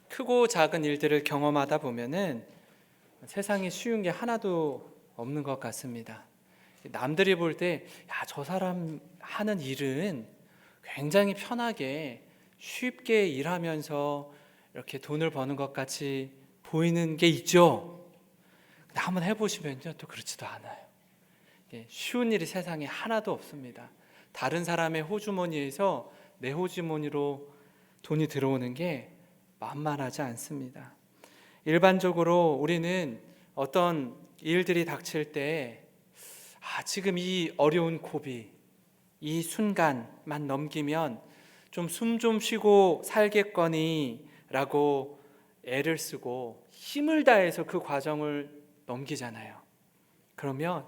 크고 작은 일들을 경험하다 보면은 세상에 쉬운 게 하나도 없는 것 같습니다. 남들이 볼 때, 야, 저 사람 하는 일은 굉장히 편하게 쉽게 일하면서 이렇게 돈을 버는 것 같이 보이는 게 있죠. 근데 한번 해보시면요, 또 그렇지도 않아요. 쉬운 일이 세상에 하나도 없습니다. 다른 사람의 호주머니에서 내 호주머니로 돈이 들어오는 게 만만하지 않습니다. 일반적으로 우리는 어떤 일들이 닥칠 때 지금 이 어려운 고비, 이 순간만 넘기면 좀 숨 좀 쉬고 살겠거니 라고 애를 쓰고 힘을 다해서 그 과정을 넘기잖아요. 그러면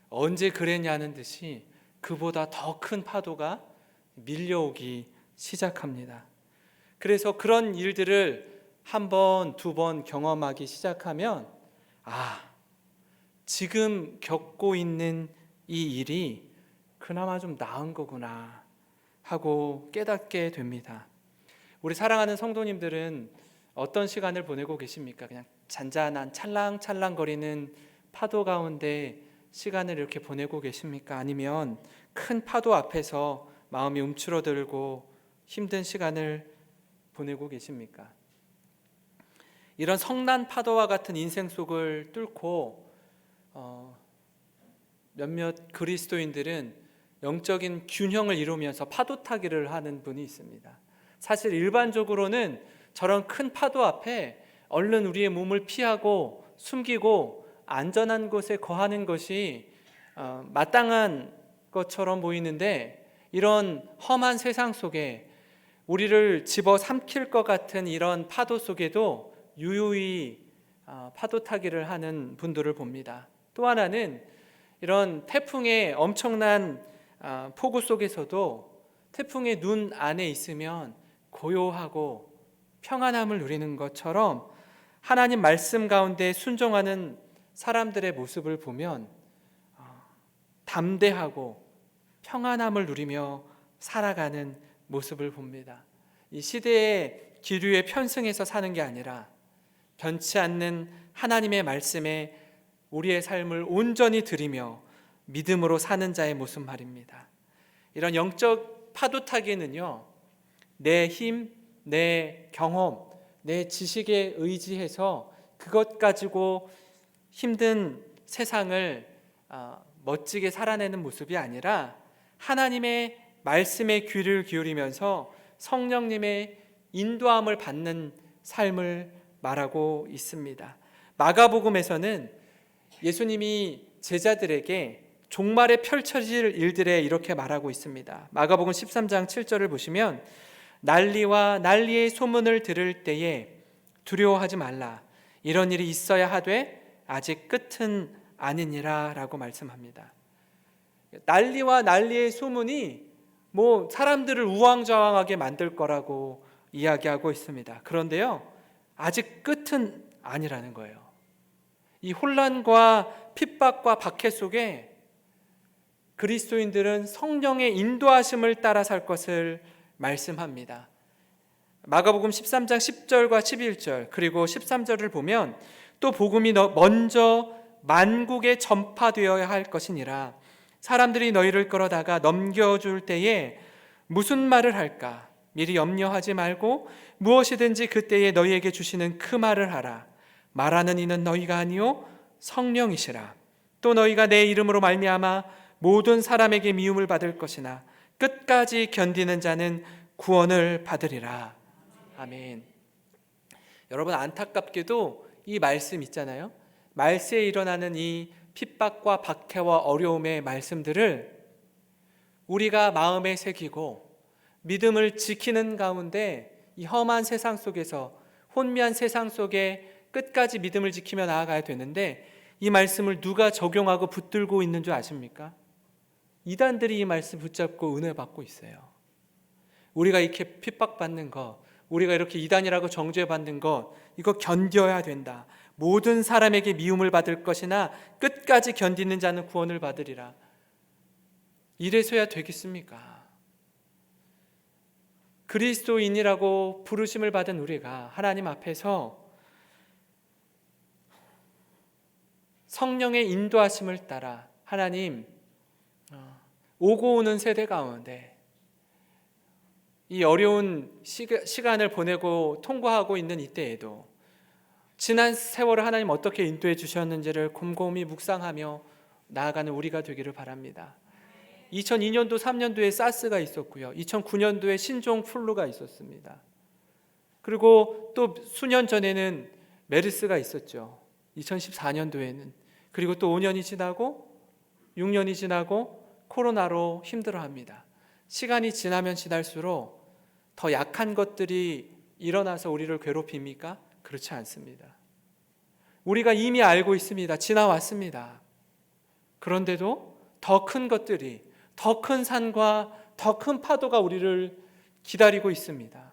언제 그랬냐는 듯이 그보다 더 큰 파도가 밀려오기 시작합니다. 그래서 그런 일들을 한 번, 두 번 경험하기 시작하면 지금 겪고 있는 이 일이 그나마 좀 나은 거구나 하고 깨닫게 됩니다. 우리 사랑하는 성도님들은 어떤 시간을 보내고 계십니까? 그냥 잔잔한 찰랑찰랑거리는 파도 가운데 시간을 이렇게 보내고 계십니까? 아니면 큰 파도 앞에서 마음이 움츠러들고 힘든 시간을 보내고 계십니까? 이런 성난 파도와 같은 인생 속을 뚫고 몇몇 그리스도인들은 영적인 균형을 이루면서 파도 타기를 하는 분이 있습니다. 사실 일반적으로는 저런 큰 파도 앞에 얼른 우리의 몸을 피하고 숨기고 안전한 곳에 거하는 것이 마땅한 것처럼 보이는데, 이런 험한 세상 속에 우리를 집어삼킬 것 같은 이런 파도 속에도 유유히 파도 타기를 하는 분들을 봅니다. 또 하나는 이런 태풍의 엄청난 폭우 속에서도 태풍의 눈 안에 있으면 고요하고 평안함을 누리는 것처럼 하나님 말씀 가운데 순종하는 사람들의 모습을 보면 담대하고 평안함을 누리며 살아가는 모습을 봅니다. 이 시대의 기류에 편승해서 사는 게 아니라 변치 않는 하나님의 말씀에 우리의 삶을 온전히 드리며 믿음으로 사는 자의 모습 말입니다. 이런 영적 파도 타기는요, 내 힘, 내 경험, 내 지식에 의지해서 그것 가지고 힘든 세상을 멋지게 살아내는 모습이 아니라 하나님의 말씀에 귀를 기울이면서 성령님의 인도함을 받는 삶을 말하고 있습니다. 마가복음에서는 예수님이 제자들에게 종말에 펼쳐질 일들에 이렇게 말하고 있습니다. 마가복음 13장 7절을 보시면 난리와 난리의 소문을 들을 때에 두려워하지 말라. 이런 일이 있어야 하되 아직 끝은 아니니라 라고 말씀합니다. 난리와 난리의 소문이 사람들을 우왕좌왕하게 만들 거라고 이야기하고 있습니다. 그런데요, 아직 끝은 아니라는 거예요. 이 혼란과 핍박과 박해 속에 그리스도인들은 성령의 인도하심을 따라 살 것을 말씀합니다. 마가복음 13장 10절과 11절 그리고 13절을 보면 또 복음이 먼저 만국에 전파되어야 할 것이니라. 사람들이 너희를 끌어다가 넘겨줄 때에 무슨 말을 할까? 미리 염려하지 말고 무엇이든지 그때에 너희에게 주시는 그 말을 하라. 말하는 이는 너희가 아니요 성령이시라. 또 너희가 내 이름으로 말미암아 모든 사람에게 미움을 받을 것이나 끝까지 견디는 자는 구원을 받으리라. 아멘. 여러분, 안타깝게도 이 말씀 있잖아요. 말세에 일어나는 이 핍박과 박해와 어려움의 말씀들을 우리가 마음에 새기고 믿음을 지키는 가운데 이 험한 세상 속에서, 혼미한 세상 속에 끝까지 믿음을 지키며 나아가야 되는데, 이 말씀을 누가 적용하고 붙들고 있는 줄 아십니까? 이단들이 이 말씀 붙잡고 은혜 받고 있어요. 우리가 이렇게 핍박받는 것, 우리가 이렇게 이단이라고 정죄받는 것, 이거 견뎌야 된다. 모든 사람에게 미움을 받을 것이나 끝까지 견디는 자는 구원을 받으리라. 이래서야 되겠습니까? 그리스도인이라고 부르심을 받은 우리가 하나님 앞에서 성령의 인도하심을 따라 하나님 오고 오는 세대 가운데 이 어려운 시간을 보내고 통과하고 있는 이때에도 지난 세월을 하나님 어떻게 인도해 주셨는지를 곰곰이 묵상하며 나아가는 우리가 되기를 바랍니다. 2002년도 3년도에 사스가 있었고요. 2009년도에 신종 플루가 있었습니다. 그리고 또 수년 전에는 메르스가 있었죠. 2014년도에는. 그리고 또 5년이 지나고 6년이 지나고 코로나로 힘들어합니다. 시간이 지나면 지날수록 더 약한 것들이 일어나서 우리를 괴롭힙니까? 그렇지 않습니다. 우리가 이미 알고 있습니다. 지나왔습니다. 그런데도 더 큰 것들이, 더 큰 산과 더 큰 파도가 우리를 기다리고 있습니다.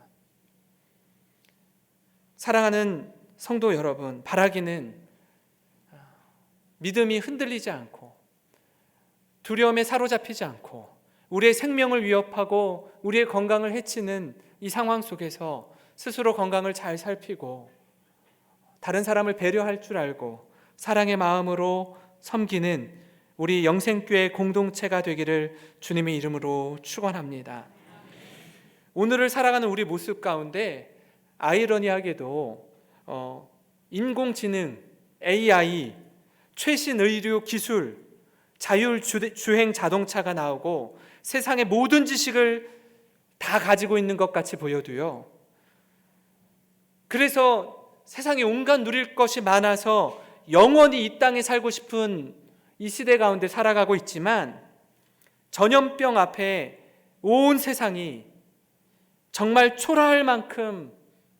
사랑하는 성도 여러분, 바라기는 믿음이 흔들리지 않고 두려움에 사로잡히지 않고 우리의 생명을 위협하고 우리의 건강을 해치는 이 상황 속에서 스스로 건강을 잘 살피고 다른 사람을 배려할 줄 알고 사랑의 마음으로 섬기는 우리 영생교회 공동체가 되기를 주님의 이름으로 축원합니다. 오늘을 살아가는 우리 모습 가운데 아이러니하게도 인공지능, AI, 최신 의료 기술, 자율주행 자동차가 나오고 세상의 모든 지식을 다 가지고 있는 것 같이 보여도요, 그래서 세상에 온갖 누릴 것이 많아서 영원히 이 땅에 살고 싶은 이 시대 가운데 살아가고 있지만 전염병 앞에 온 세상이 정말 초라할 만큼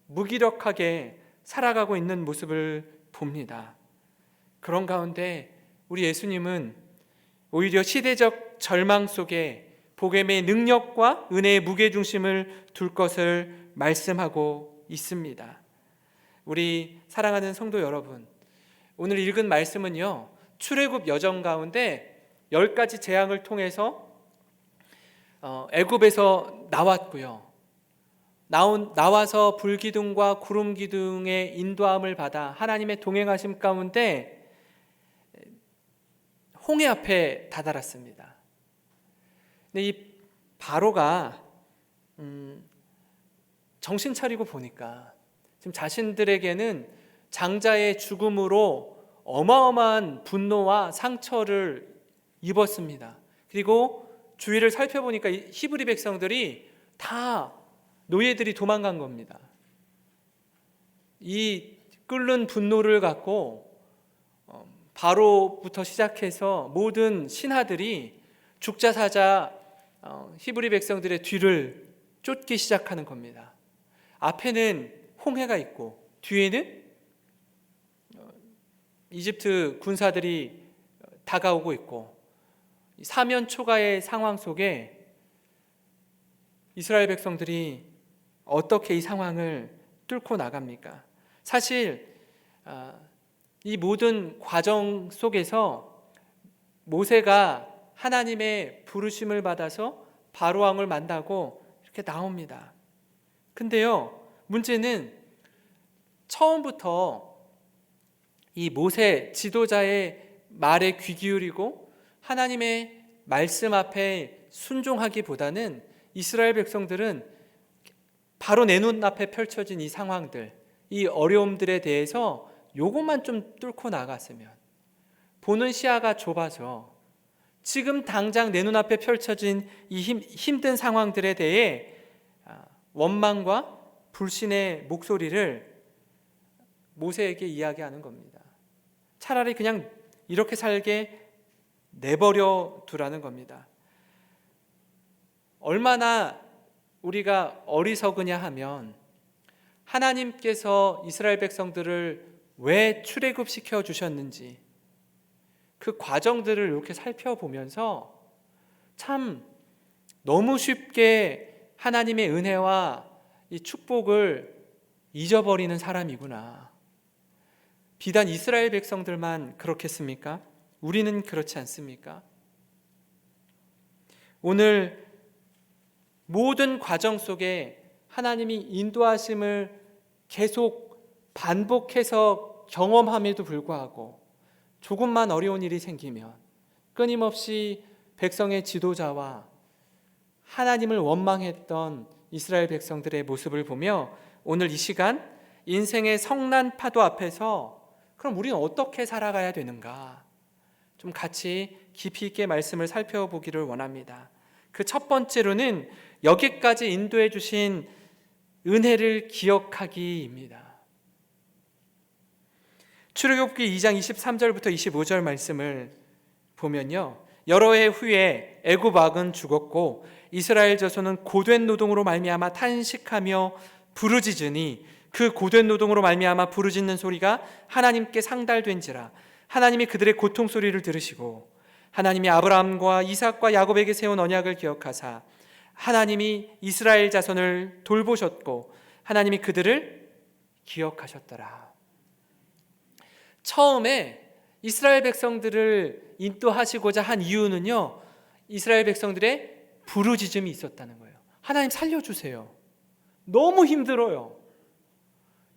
무기력하게 살아가고 있는 모습을 봅니다. 그런 가운데 우리 예수님은 오히려 시대적 절망 속에 복음의 능력과 은혜의 무게중심을 둘 것을 말씀하고 있습니다. 우리 사랑하는 성도 여러분, 오늘 읽은 말씀은요, 출애굽 여정 가운데 10가지 재앙을 통해서 애굽에서 나왔고요. 나와서 불기둥과 구름기둥의 인도함을 받아 하나님의 동행하심 가운데 홍해 앞에 다다랐습니다. 근데 이 바로가 정신 차리고 보니까 지금 자신들에게는 장자의 죽음으로 어마어마한 분노와 상처를 입었습니다. 그리고 주위를 살펴보니까 히브리 백성들이 다 노예들이 도망간 겁니다. 이 끓는 분노를 갖고 바로부터 시작해서 모든 신하들이 죽자 사자 히브리 백성들의 뒤를 쫓기 시작하는 겁니다. 앞에는 홍해가 있고 뒤에는 이집트 군사들이 다가오고 있고 사면 초가의 상황 속에 이스라엘 백성들이 어떻게 이 상황을 뚫고 나갑니까? 사실 이 모든 과정 속에서 모세가 하나님의 부르심을 받아서 바로 왕을 만나고 이렇게 나옵니다. 근데요, 문제는 처음부터 이 모세 지도자의 말에 귀 기울이고 하나님의 말씀 앞에 순종하기보다는 이스라엘 백성들은 바로 내 눈앞에 펼쳐진 이 상황들, 이 어려움들에 대해서 요것만 좀 뚫고 나갔으면, 보는 시야가 좁아서 지금 당장 내 눈앞에 펼쳐진 이 힘든 상황들에 대해 원망과 불신의 목소리를 모세에게 이야기하는 겁니다. 차라리 그냥 이렇게 살게 내버려 두라는 겁니다. 얼마나 우리가 어리석으냐 하면 하나님께서 이스라엘 백성들을 왜 출애굽시켜 주셨는지 그 과정들을 이렇게 살펴보면서 참 너무 쉽게 하나님의 은혜와 이 축복을 잊어버리는 사람이구나. 비단 이스라엘 백성들만 그렇겠습니까? 우리는 그렇지 않습니까? 오늘 모든 과정 속에 하나님이 인도하심을 계속 반복해서 경험함에도 불구하고 조금만 어려운 일이 생기면 끊임없이 백성의 지도자와 하나님을 원망했던 이스라엘 백성들의 모습을 보며 오늘 이 시간 인생의 성난 파도 앞에서 그럼 우리는 어떻게 살아가야 되는가 좀 같이 깊이 있게 말씀을 살펴보기를 원합니다. 그 첫 번째로는 여기까지 인도해 주신 은혜를 기억하기입니다. 출애굽기 2장 23절부터 25절 말씀을 보면요, 여러 해 후에 애굽 왕은 죽었고 이스라엘 자손은 고된 노동으로 말미암아 탄식하며 부르짖으니 그 고된 노동으로 말미암아 부르짖는 소리가 하나님께 상달된지라. 하나님이 그들의 고통 소리를 들으시고 하나님이 아브라함과 이삭과 야곱에게 세운 언약을 기억하사 하나님이 이스라엘 자손을 돌보셨고 하나님이 그들을 기억하셨더라. 처음에 이스라엘 백성들을 인도하시고자 한 이유는요, 이스라엘 백성들의 부르짖음이 있었다는 거예요. 하나님 살려주세요. 너무 힘들어요.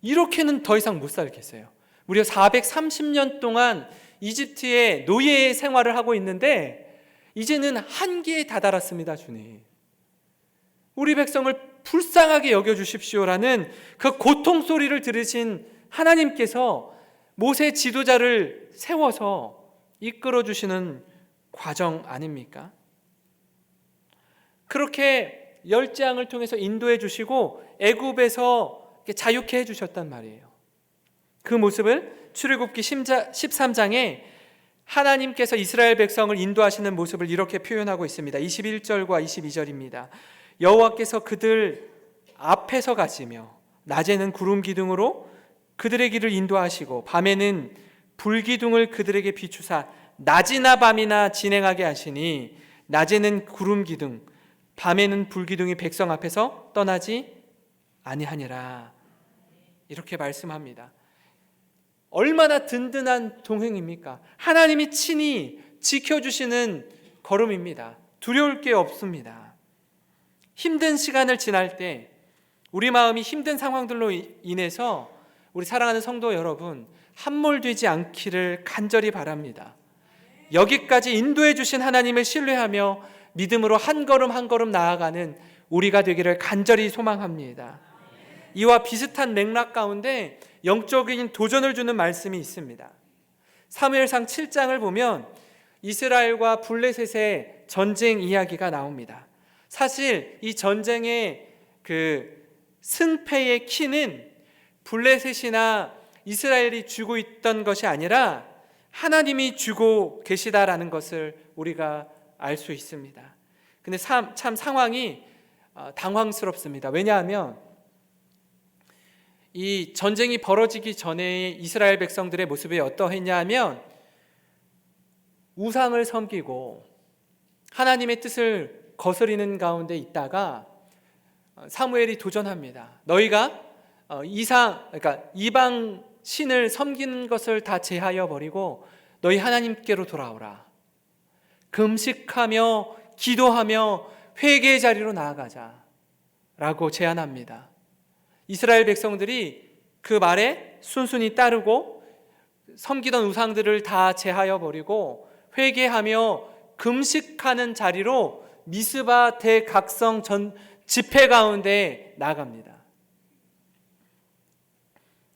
이렇게는 더 이상 못 살겠어요. 우리가 430년 동안 이집트의 노예 생활을 하고 있는데 이제는 한계에 다다랐습니다. 주님, 우리 백성을 불쌍하게 여겨주십시오라는 그 고통 소리를 들으신 하나님께서 모세 지도자를 세워서 이끌어주시는 과정 아닙니까? 그렇게 열재앙을 통해서 인도해 주시고 애굽에서 자유케 해주셨단 말이에요. 그 모습을 출애굽기 13장에 하나님께서 이스라엘 백성을 인도하시는 모습을 이렇게 표현하고 있습니다. 21절과 22절입니다. 여호와께서 그들 앞에서 가시며 낮에는 구름 기둥으로 그들의 길을 인도하시고 밤에는 불기둥을 그들에게 비추사 낮이나 밤이나 진행하게 하시니 낮에는 구름 기둥 밤에는 불기둥이 백성 앞에서 떠나지 아니하니라. 이렇게 말씀합니다. 얼마나 든든한 동행입니까? 하나님이 친히 지켜주시는 걸음입니다. 두려울 게 없습니다. 힘든 시간을 지날 때 우리 마음이 힘든 상황들로 인해서 우리 사랑하는 성도 여러분, 함몰되지 않기를 간절히 바랍니다. 여기까지 인도해 주신 하나님을 신뢰하며 믿음으로 한 걸음 한 걸음 나아가는 우리가 되기를 간절히 소망합니다. 이와 비슷한 맥락 가운데 영적인 도전을 주는 말씀이 있습니다. 사무엘상 7장을 보면 이스라엘과 블레셋의 전쟁 이야기가 나옵니다. 사실 이 전쟁의 그 승패의 키는 블레셋이나 이스라엘이 쥐고 있던 것이 아니라 하나님이 쥐고 계시다라는 것을 우리가 알 수 있습니다. 근데 참 상황이 당황스럽습니다. 왜냐하면 이 전쟁이 벌어지기 전에 이스라엘 백성들의 모습이 어떠했냐 하면 우상을 섬기고 하나님의 뜻을 거스리는 가운데 있다가 사무엘이 도전합니다. 너희가 그러니까 이방 신을 섬기는 것을 다 제하여 버리고 너희 하나님께로 돌아오라. 금식하며 기도하며 회개의 자리로 나아가자 라고 제안합니다. 이스라엘 백성들이 그 말에 순순히 따르고 섬기던 우상들을 다 제하여 버리고 회개하며 금식하는 자리로 미스바 대각성 전 집회 가운데 나아갑니다.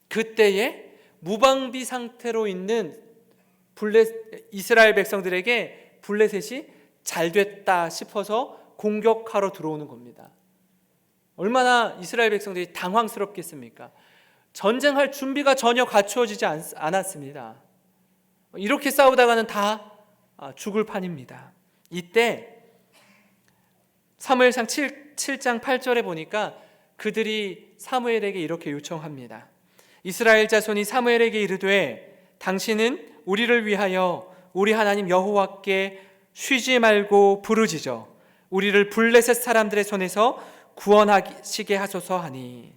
그때에 무방비 상태로 있는 이스라엘 백성들에게 블레셋이 잘 됐다 싶어서 공격하러 들어오는 겁니다. 얼마나 이스라엘 백성들이 당황스럽겠습니까? 전쟁할 준비가 전혀 갖추어지지 않았습니다. 이렇게 싸우다가는 다 죽을 판입니다. 이때 사무엘상 7장 8절에 보니까 그들이 사무엘에게 이렇게 요청합니다. 이스라엘 자손이 사무엘에게 이르되 당신은 우리를 위하여 우리 하나님 여호와께 쉬지 말고 부르짖어 우리를 블레셋 사람들의 손에서 구원하시게 하소서 하니.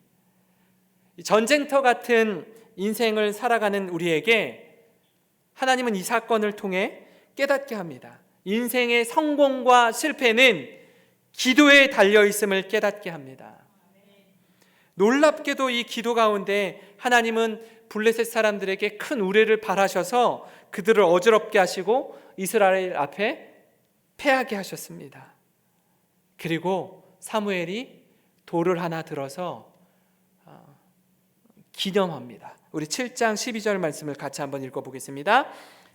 전쟁터 같은 인생을 살아가는 우리에게 하나님은 이 사건을 통해 깨닫게 합니다. 인생의 성공과 실패는 기도에 달려있음을 깨닫게 합니다. 놀랍게도 이 기도 가운데 하나님은 블레셋 사람들에게 큰 우레를 발하셔서 그들을 어지럽게 하시고 이스라엘 앞에 패하게 하셨습니다. 그리고 사무엘이 돌을 하나 들어서 기념합니다. 우리 7장 12절 말씀을 같이 한번 읽어보겠습니다.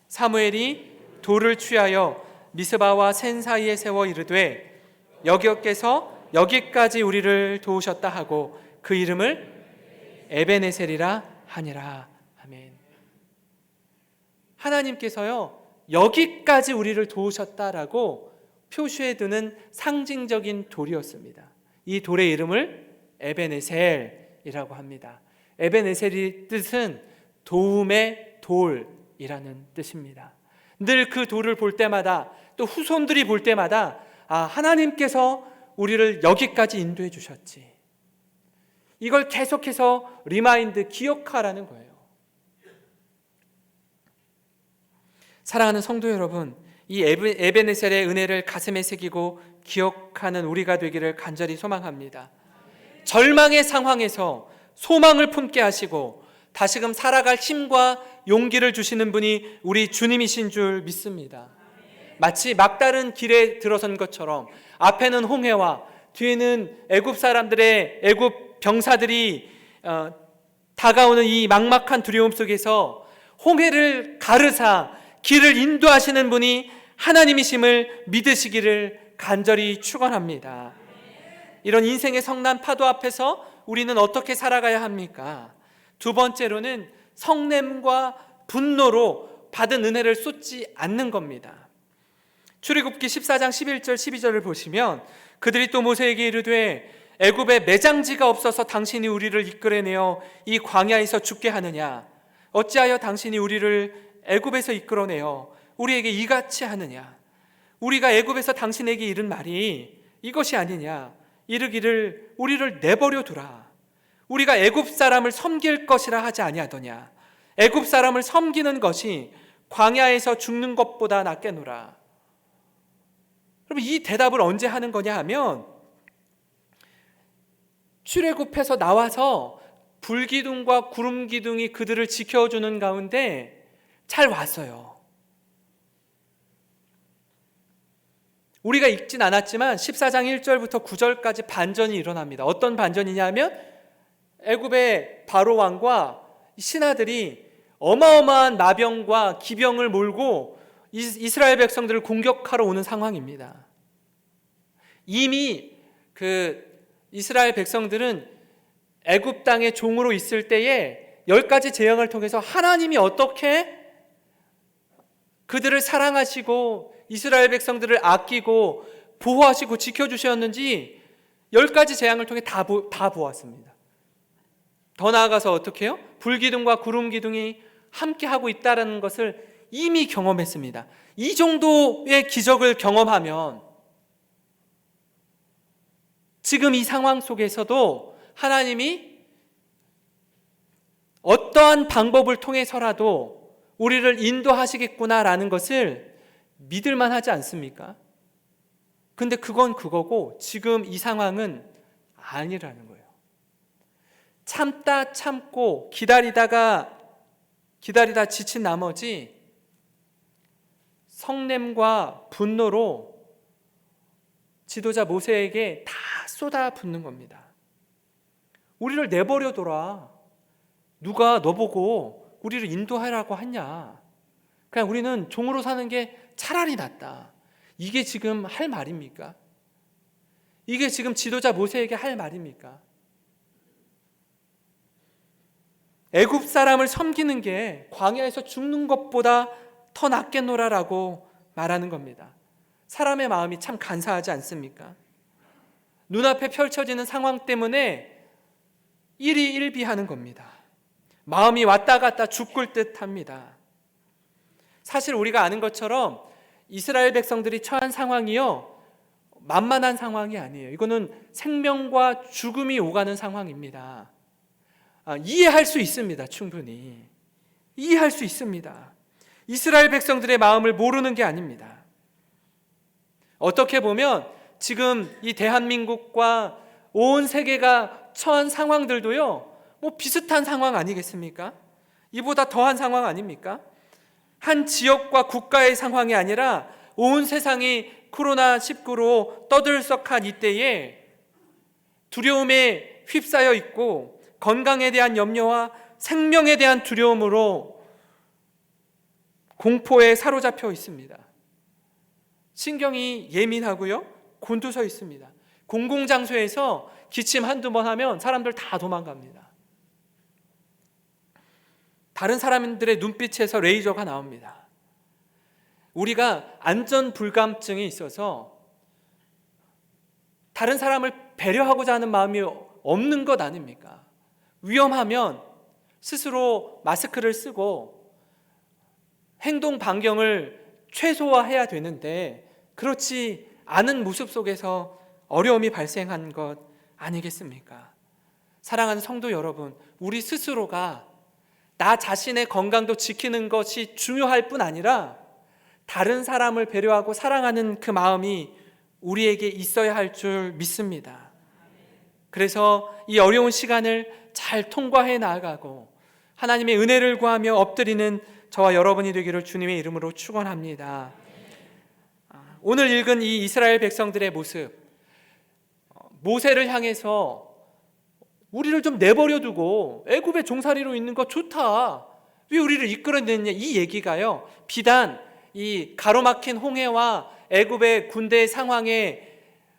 사무엘이 돌을 취하여 미스바와 센 사이에 세워 이르되 여기께서 여기까지 우리를 도우셨다 하고 그 이름을 에베네셀이라 하니라. 아멘. 하나님께서요 여기까지 우리를 도우셨다라고 표시해 두는 상징적인 돌이었습니다. 이 돌의 이름을 에베네셀이라고 합니다. 에베네셀의 뜻은 도움의 돌이라는 뜻입니다. 늘 그 돌을 볼 때마다 또 후손들이 볼 때마다 하나님께서 우리를 여기까지 인도해 주셨지. 이걸 계속해서 리마인드, 기억하라는 거예요. 사랑하는 성도 여러분, 이 에베네셀의 은혜를 가슴에 새기고 기억하는 우리가 되기를 간절히 소망합니다. 절망의 상황에서 소망을 품게 하시고 다시금 살아갈 힘과 용기를 주시는 분이 우리 주님이신 줄 믿습니다. 마치 막다른 길에 들어선 것처럼 앞에는 홍해와 뒤에는 애굽 사람들의 애굽 병사들이 다가오는 이 막막한 두려움 속에서 홍해를 가르사 길을 인도하시는 분이 하나님이심을 믿으시기를 간절히 축원합니다. 이런 인생의 성난 파도 앞에서 우리는 어떻게 살아가야 합니까? 두 번째로는 성냄과 분노로 받은 은혜를 쏟지 않는 겁니다. 출애굽기 14장 11절 12절을 보시면 그들이 또 모세에게 이르되 애굽에 매장지가 없어서 당신이 우리를 이끌어내어 이 광야에서 죽게 하느냐? 어찌하여 당신이 우리를 애굽에서 이끌어내어 우리에게 이같이 하느냐? 우리가 애굽에서 당신에게 이른 말이 이것이 아니냐? 이르기를 우리를 내버려 두라. 우리가 애굽 사람을 섬길 것이라 하지 아니하더냐? 애굽 사람을 섬기는 것이 광야에서 죽는 것보다 낫겠노라. 여러분, 이 대답을 언제 하는 거냐 하면 출애굽해서 나와서 불기둥과 구름기둥이 그들을 지켜주는 가운데 잘 왔어요. 우리가 읽진 않았지만 14장 1절부터 9절까지 반전이 일어납니다. 어떤 반전이냐 하면 애굽의 바로 왕과 신하들이 어마어마한 나병과 기병을 몰고 이스라엘 백성들을 공격하러 오는 상황입니다. 이미 이스라엘 백성들은 애굽 땅의 종으로 있을 때에 10가지 재앙을 통해서 하나님이 어떻게 그들을 사랑하시고 이스라엘 백성들을 아끼고 보호하시고 지켜주셨는지 10가지 재앙을 통해 다 보았습니다. 더 나아가서 어떻게 해요? 불기둥과 구름기둥이 함께하고 있다는 것을 이미 경험했습니다. 이 정도의 기적을 경험하면 지금 이 상황 속에서도 하나님이 어떠한 방법을 통해서라도 우리를 인도하시겠구나라는 것을 믿을만 하지 않습니까? 근데 그건 그거고 지금 이 상황은 아니라는 거예요. 참고 기다리다 지친 나머지 성냄과 분노로 지도자 모세에게 다 쏟아붓는 겁니다. 우리를 내버려둬라. 누가 너보고 우리를 인도하라고 하냐. 그냥 우리는 종으로 사는 게 차라리 낫다. 이게 지금 할 말입니까? 이게 지금 지도자 모세에게 할 말입니까? 애굽 사람을 섬기는 게 광야에서 죽는 것보다 더 낫겠노라라고 말하는 겁니다. 사람의 마음이 참 간사하지 않습니까? 눈앞에 펼쳐지는 상황 때문에 일희일비하는 겁니다. 마음이 왔다 갔다 죽을 듯합니다. 사실 우리가 아는 것처럼 이스라엘 백성들이 처한 상황이요 만만한 상황이 아니에요. 이거는 생명과 죽음이 오가는 상황입니다. 이해할 수 있습니다. 충분히 이해할 수 있습니다. 이스라엘 백성들의 마음을 모르는 게 아닙니다. 어떻게 보면 지금 이 대한민국과 온 세계가 처한 상황들도요, 뭐 비슷한 상황 아니겠습니까? 이보다 더한 상황 아닙니까? 한 지역과 국가의 상황이 아니라 온 세상이 코로나19로 떠들썩한 이때에 두려움에 휩싸여 있고 건강에 대한 염려와 생명에 대한 두려움으로 공포에 사로잡혀 있습니다. 신경이 예민하고요, 곤두서 있습니다. 공공장소에서 기침 한두 번 하면 사람들 다 도망갑니다. 다른 사람들의 눈빛에서 레이저가 나옵니다. 우리가 안전불감증이 있어서 다른 사람을 배려하고자 하는 마음이 없는 것 아닙니까? 위험하면 스스로 마스크를 쓰고 행동 반경을 최소화해야 되는데 그렇지 않은 모습 속에서 어려움이 발생한 것 아니겠습니까? 사랑하는 성도 여러분, 우리 스스로가 나 자신의 건강도 지키는 것이 중요할 뿐 아니라 다른 사람을 배려하고 사랑하는 그 마음이 우리에게 있어야 할 줄 믿습니다. 그래서 이 어려운 시간을 잘 통과해 나아가고 하나님의 은혜를 구하며 엎드리는 저와 여러분이 되기를 주님의 이름으로 축원합니다. 오늘 읽은 이 이스라엘 백성들의 모습, 모세를 향해서 우리를 좀 내버려 두고 애굽의 종살이로 있는 거 좋다, 왜 우리를 이끌어내느냐, 이 얘기가요, 비단 이 가로막힌 홍해와 애굽의 군대의 상황에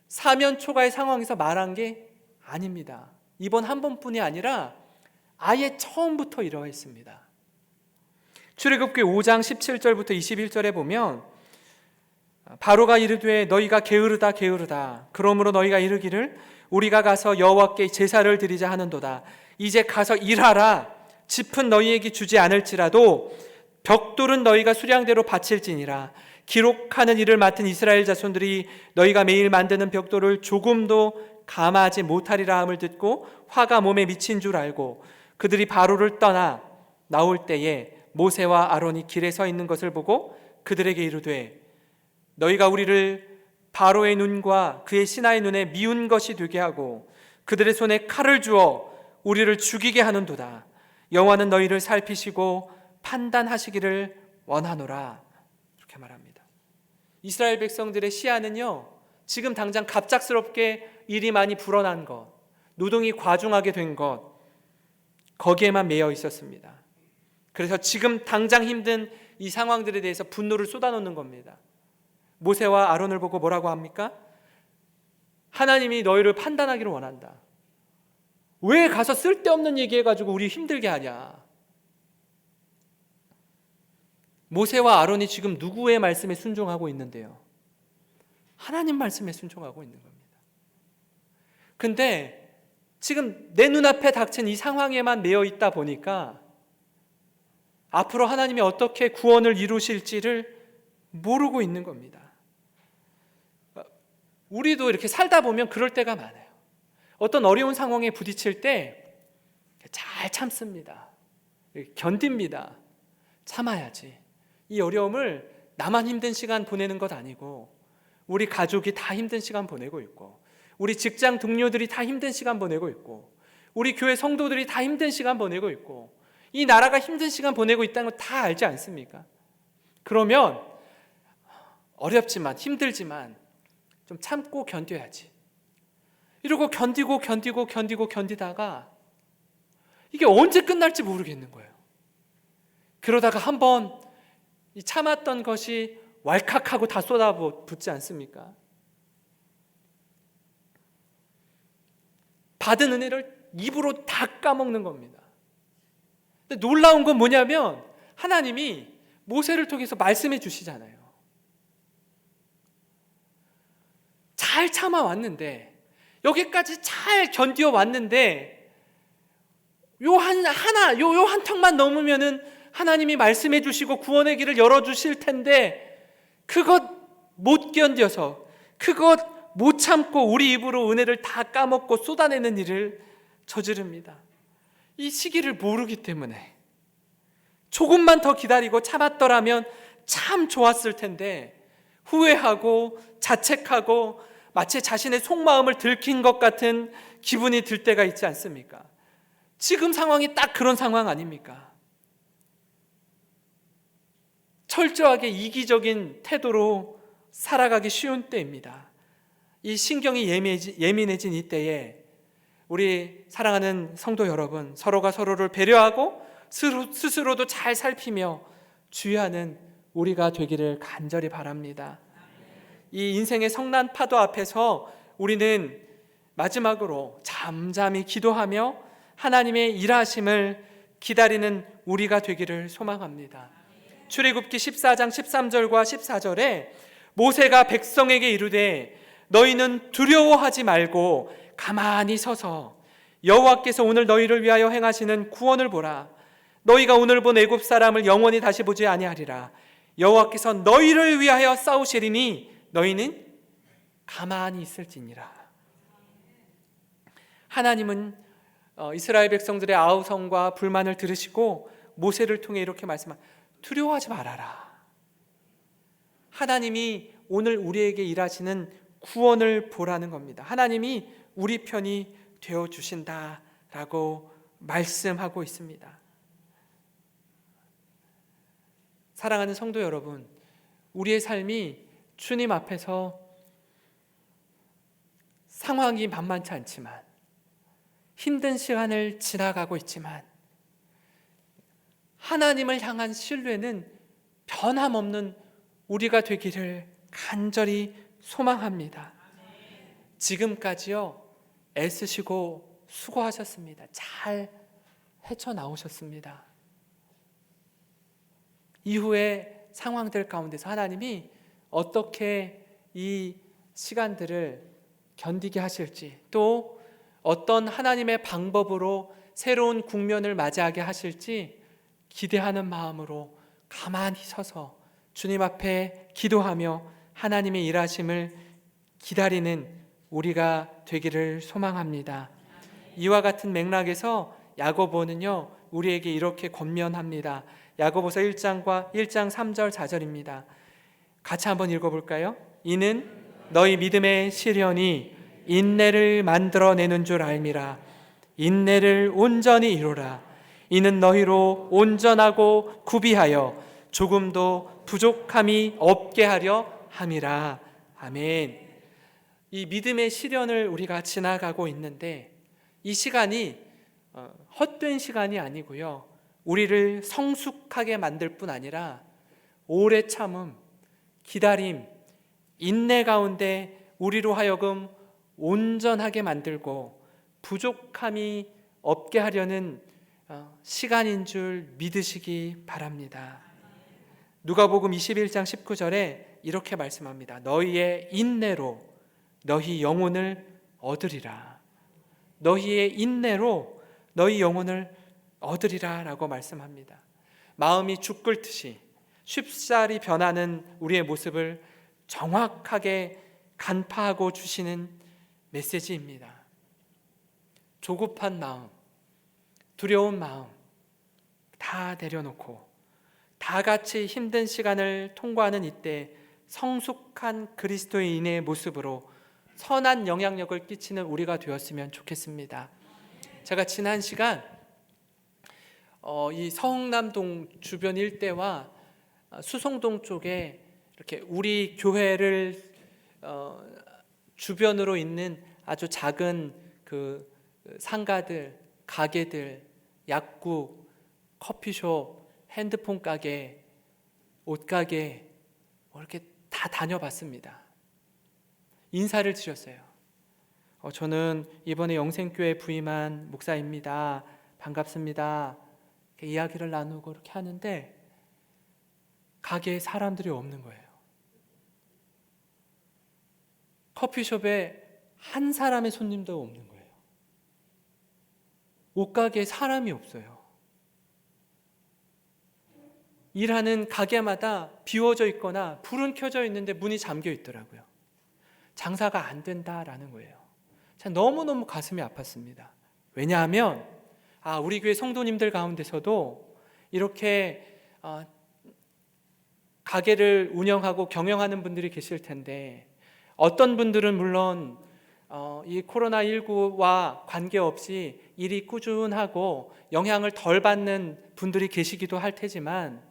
사면 초가의 상황에서 말한 게 아닙니다. 이번 한 번뿐이 아니라 아예 처음부터 이러했습니다. 출애굽기 5장 17절부터 21절에 보면 바로가 이르되 너희가 게으르다 게으르다 그러므로 너희가 이르기를 우리가 가서 여호와께 제사를 드리자 하는도다. 이제 가서 일하라. 짚은 너희에게 주지 않을지라도 벽돌은 너희가 수량대로 바칠지니라. 기록하는 일을 맡은 이스라엘 자손들이 너희가 매일 만드는 벽돌을 조금도 감하지 못하리라 함을 듣고 화가 몸에 미친 줄 알고 그들이 바로를 떠나 나올 때에 모세와 아론이 길에 서 있는 것을 보고 그들에게 이르되 너희가 우리를 바로의 눈과 그의 신하의 눈에 미운 것이 되게 하고 그들의 손에 칼을 주어 우리를 죽이게 하는도다. 여호와는 너희를 살피시고 판단하시기를 원하노라. 이렇게 말합니다. 이스라엘 백성들의 시야는요, 지금 당장 갑작스럽게 일이 많이 불어난 것, 노동이 과중하게 된 것, 거기에만 매여 있었습니다. 그래서 지금 당장 힘든 이 상황들에 대해서 분노를 쏟아놓는 겁니다. 모세와 아론을 보고 뭐라고 합니까? 하나님이 너희를 판단하기를 원한다. 왜 가서 쓸데없는 얘기해가지고 우리 힘들게 하냐? 모세와 아론이 지금 누구의 말씀에 순종하고 있는데요? 하나님 말씀에 순종하고 있는 겁니다. 근데 지금 내 눈앞에 닥친 이 상황에만 매여 있다 보니까 앞으로 하나님이 어떻게 구원을 이루실지를 모르고 있는 겁니다. 우리도 이렇게 살다 보면 그럴 때가 많아요. 어떤 어려운 상황에 부딪힐 때 잘 참습니다. 견딥니다. 참아야지. 이 어려움을 나만 힘든 시간 보내는 것 아니고 우리 가족이 다 힘든 시간 보내고 있고 우리 직장 동료들이 다 힘든 시간 보내고 있고 우리 교회 성도들이 다 힘든 시간 보내고 있고 이 나라가 힘든 시간 보내고 있다는 걸 다 알지 않습니까? 그러면 어렵지만 힘들지만 좀 참고 견뎌야지. 이러고 견디다가 이게 언제 끝날지 모르겠는 거예요. 그러다가 한번 이 참았던 것이 왈칵하고 다 쏟아붓지 않습니까? 받은 은혜를 입으로 다 까먹는 겁니다. 근데 놀라운 건 뭐냐면 하나님이 모세를 통해서 말씀해 주시잖아요. 잘 참아왔는데 여기까지 잘 견디어 왔는데 요 한 턱만 넘으면은 하나님이 말씀해 주시고 구원의 길을 열어주실 텐데 그것 못 견뎌서 그것 못 참고 우리 입으로 은혜를 다 까먹고 쏟아내는 일을 저지릅니다. 이 시기를 모르기 때문에 조금만 더 기다리고 참았더라면 참 좋았을 텐데 후회하고 자책하고 마치 자신의 속마음을 들킨 것 같은 기분이 들 때가 있지 않습니까? 지금 상황이 딱 그런 상황 아닙니까? 철저하게 이기적인 태도로 살아가기 쉬운 때입니다. 이 신경이 예민해진 이 때에 우리 사랑하는 성도 여러분, 서로가 서로를 배려하고 스스로도 잘 살피며 주의하는 우리가 되기를 간절히 바랍니다. 이 인생의 성난 파도 앞에서 우리는 마지막으로 잠잠히 기도하며 하나님의 일하심을 기다리는 우리가 되기를 소망합니다. 출애굽기 14장 13절과 14절에 모세가 백성에게 이르되 너희는 두려워하지 말고 가만히 서서 여호와께서 오늘 너희를 위하여 행하시는 구원을 보라. 너희가 오늘 본 애굽 사람을 영원히 다시 보지 아니하리라. 여호와께서 너희를 위하여 싸우시리니 너희는 가만히 있을지니라. 하나님은 이스라엘 백성들의 아우성과 불만을 들으시고 모세를 통해 이렇게 말씀합니다. 두려워하지 말아라. 하나님이 오늘 우리에게 일하시는 구원을 보라는 겁니다. 하나님이 우리 편이 되어주신다라고 말씀하고 있습니다. 사랑하는 성도 여러분, 우리의 삶이 주님 앞에서 상황이 만만치 않지만, 힘든 시간을 지나가고 있지만 하나님을 향한 신뢰는 변함없는 우리가 되기를 간절히 소망합니다. 지금까지요 애쓰시고 수고하셨습니다. 잘 헤쳐나오셨습니다. 이후의 상황들 가운데서 하나님이 어떻게 이 시간들을 견디게 하실지, 또 어떤 하나님의 방법으로 새로운 국면을 맞이하게 하실지 기대하는 마음으로 가만히 서서 주님 앞에 기도하며 하나님의 일하심을 기다리는 우리가 되기를 소망합니다. 이와 같은 맥락에서 야고보는요 우리에게 이렇게 권면합니다. 야고보서 1장 3절 4절입니다. 같이 한번 읽어볼까요? 이는 너희 믿음의 시련이 인내를 만들어내는 줄 알미라. 인내를 온전히 이루라. 이는 너희로 온전하고 구비하여 조금도 부족함이 없게 하려 함이라. 아멘. 이 믿음의 시련을 우리가 지나가고 있는데 이 시간이 헛된 시간이 아니고요, 우리를 성숙하게 만들 뿐 아니라 오래 참음, 기다림, 인내 가운데 우리로 하여금 온전하게 만들고 부족함이 없게 하려는 시간인 줄 믿으시기 바랍니다. 누가복음 21장 19절에 이렇게 말씀합니다. 너희의 인내로 너희 영혼을 얻으리라. 너희의 인내로 너희 영혼을 얻으리라 라고 말씀합니다. 마음이 죽 끓듯이 쉽사리 변하는 우리의 모습을 정확하게 간파하고 주시는 메시지입니다. 조급한 마음, 두려운 마음 다 내려놓고 다 같이 힘든 시간을 통과하는 이때 성숙한 그리스도인의 모습으로 선한 영향력을 끼치는 우리가 되었으면 좋겠습니다. 제가 지난 시간 이 서흥남동 주변 일대와 수성동 쪽에 이렇게 우리 교회를 주변으로 있는 아주 작은 그 상가들, 가게들, 약국, 커피숍, 핸드폰 가게, 옷가게 이렇게 다 다녀봤습니다. 인사를 드렸어요. 저는 이번에 영생교회 부임한 목사입니다. 반갑습니다. 이렇게 이야기를 나누고 이렇게 하는데 가게에 사람들이 없는 거예요. 커피숍에 한 사람의 손님도 없는 거예요. 옷가게에 사람이 없어요. 일하는 가게마다 비워져 있거나 불은 켜져 있는데 문이 잠겨 있더라고요. 장사가 안 된다라는 거예요. 너무너무 가슴이 아팠습니다. 왜냐하면 우리 교회 성도님들 가운데서도 이렇게 가게를 운영하고 경영하는 분들이 계실 텐데 어떤 분들은 물론 이 코로나19와 관계없이 일이 꾸준하고 영향을 덜 받는 분들이 계시기도 할 테지만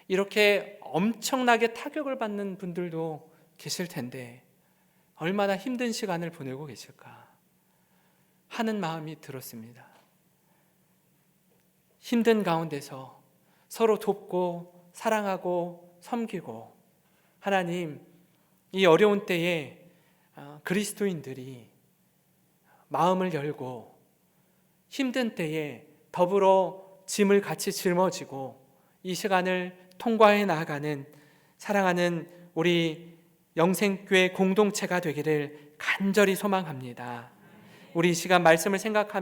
이렇게 엄청나게 타격을 받는 분들도 계실 텐데 얼마나 힘든 시간을 보내고 계실까 하는 마음이 들었습니다. 힘든 가운데서 서로 돕고 사랑하고 섬기고, 하나님, 이 어려운 때에 그리스도인들이 마음을 열고 힘든 때에 더불어 짐을 같이 짊어지고 이 시간을 통과해 나아가는 사랑하는 우리 영생교회 공동체가 되기를 간절히 소망합니다. 우리 이 시간 말씀을 생각하며